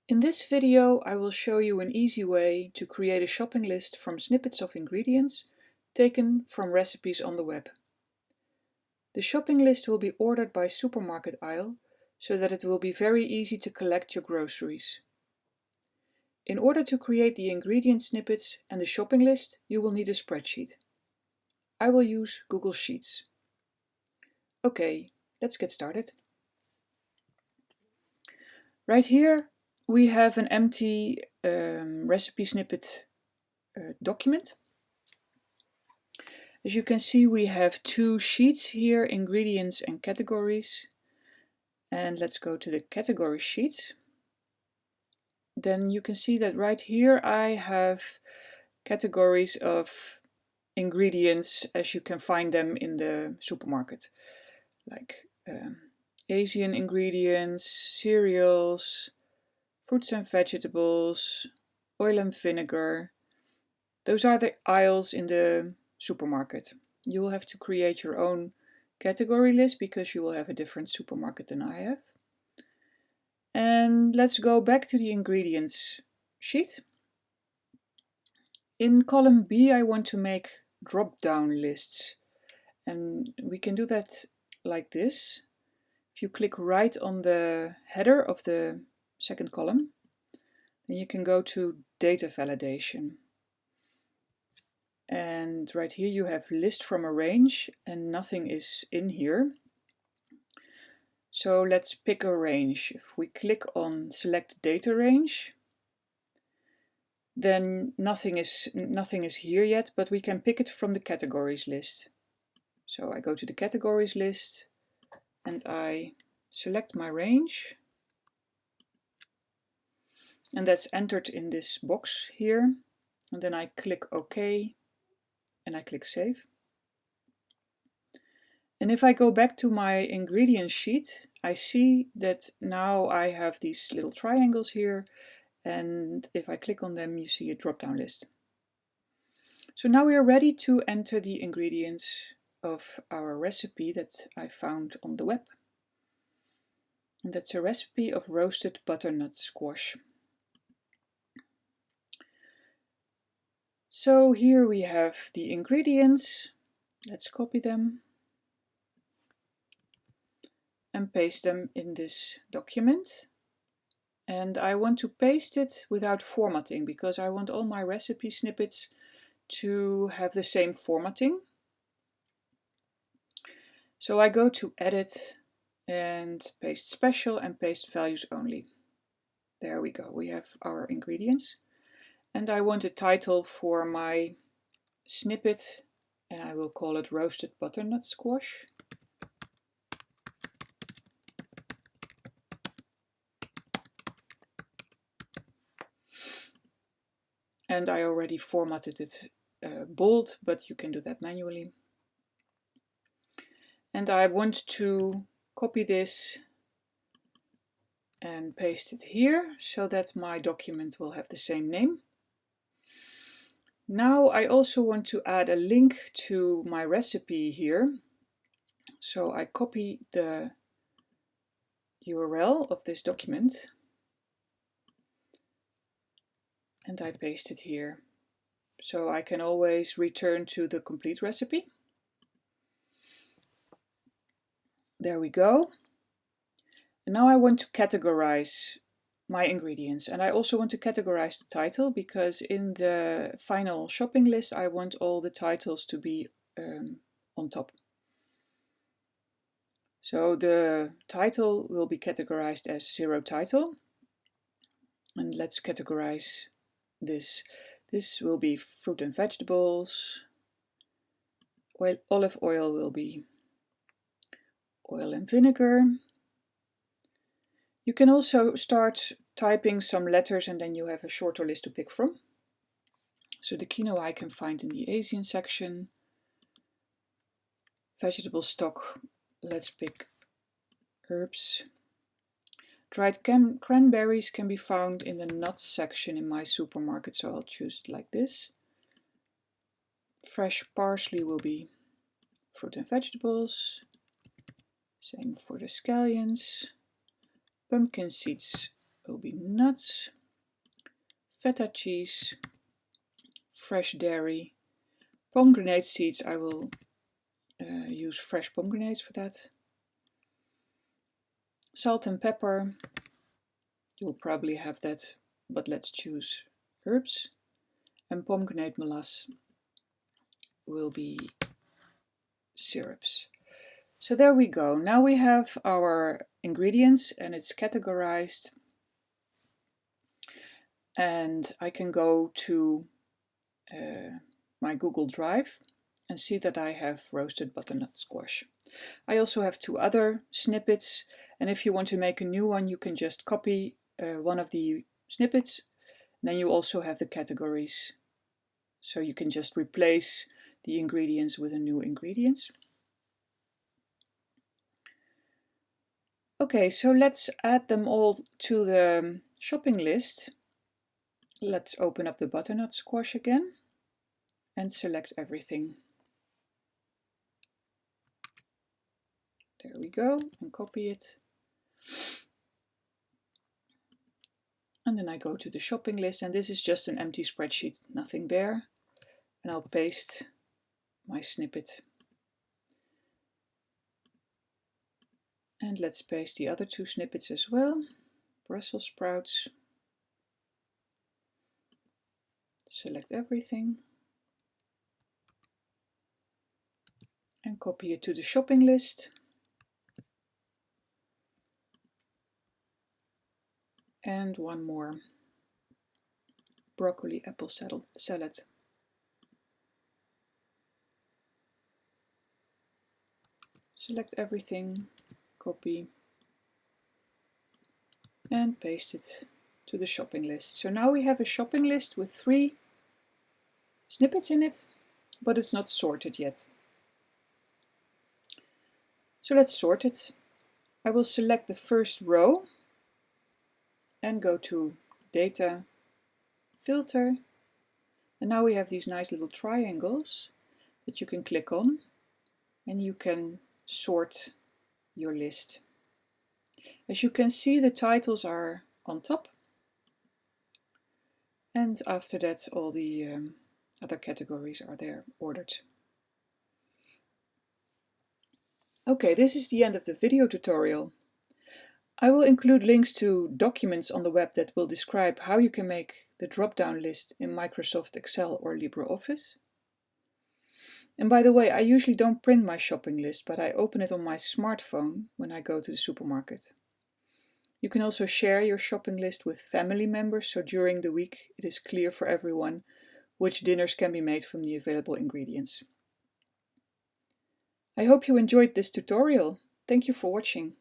In this video, I will show you an easy way to create a shopping list from snippets of ingredients taken from recipes on the web. The shopping list will be ordered by supermarket aisle so that it will be very easy to collect your groceries. In order to create the ingredient snippets and the shopping list, you will need a spreadsheet. I will use Google Sheets. Okay, let's get started. Right here, we have an empty recipe snippet document. As you can see, we have two sheets here, ingredients and categories. And let's go to the category sheet. Then you can see that right here I have categories of ingredients as you can find them in the supermarket, like Asian ingredients, cereals, fruits and vegetables, oil and vinegar. Those are the aisles in the supermarket. You will have to create your own category list because you will have a different supermarket than I have. And let's go back to the ingredients sheet. In column B, I want to make drop-down lists. And we can do that like this. If you click right on the header of the second column, then you can go to data validation. And right here you have list from a range and nothing is in here. So let's pick a range. If we click on select data range, then nothing is here yet, but we can pick it from the categories list. So I go to the categories list and I select my range. And that's entered in this box here. And then I click OK and I click Save. And if I go back to my ingredients sheet, I see that now I have these little triangles here. And if I click on them, you see a drop-down list. So now we are ready to enter the ingredients of our recipe that I found on the web. And that's a recipe of roasted butternut squash. So here we have the ingredients. Let's copy them and paste them in this document. And I want to paste it without formatting because I want all my recipe snippets to have the same formatting. So I go to Edit and Paste Special and Paste Values Only. There we go, we have our ingredients. And I want a title for my snippet and I will call it Roasted Butternut Squash. And I already formatted it bold, but you can do that manually. And I want to copy this and paste it here so that my document will have the same name. Now I also want to add a link to my recipe here. So I copy the URL of this document and I paste it here. So I can always return to the complete recipe. There we go. And now I want to categorize my ingredients, and I also want to categorize the title because in the final shopping list I want all the titles to be on top. So the title will be categorized as zero title, and let's categorize this. This will be fruit and vegetables. Olive oil will be oil and vinegar. You can also start typing some letters and then you have a shorter list to pick from. So the quinoa I can find in the Asian section. Vegetable stock, let's pick herbs. Dried cranberries can be found in the nuts section in my supermarket, so I'll choose it like this. Fresh parsley will be fruit and vegetables. Same for the scallions. Pumpkin seeds will be nuts, feta cheese, fresh dairy, pomegranate seeds. I will use fresh pomegranates for that. Salt and pepper. You'll probably have that, but let's choose herbs. And pomegranate molasse will be syrups. So there we go. Now we have our ingredients and it's categorized. And I can go to my Google Drive and see that I have roasted butternut squash. I also have 2 other snippets, and if you want to make a new one, you can just copy one of the snippets. Then you also have the categories, so you can just replace the ingredients with a new ingredients. Okay, so let's add them all to the shopping list. Let's open up the butternut squash again and select everything. There we go, and copy it. And then I go to the shopping list, and this is just an empty spreadsheet, nothing there. And I'll paste my snippet. And let's paste the other 2 snippets as well. Brussels sprouts. Select everything. And copy it to the shopping list. And one more. Broccoli apple salad. Select everything, copy, and paste it to the shopping list. So now we have a shopping list with 3 snippets in it, but it's not sorted yet. So let's sort it. I will select the first row and go to Data, Filter, and now we have these nice little triangles that you can click on, and you can sort your list. As you can see, the titles are on top, and after that all the other categories are there ordered. Okay, this is the end of the video tutorial. I will include links to documents on the web that will describe how you can make the drop-down list in Microsoft Excel or LibreOffice. And by the way, I usually don't print my shopping list, but I open it on my smartphone when I go to the supermarket. You can also share your shopping list with family members, so during the week it is clear for everyone which dinners can be made from the available ingredients. I hope you enjoyed this tutorial. Thank you for watching.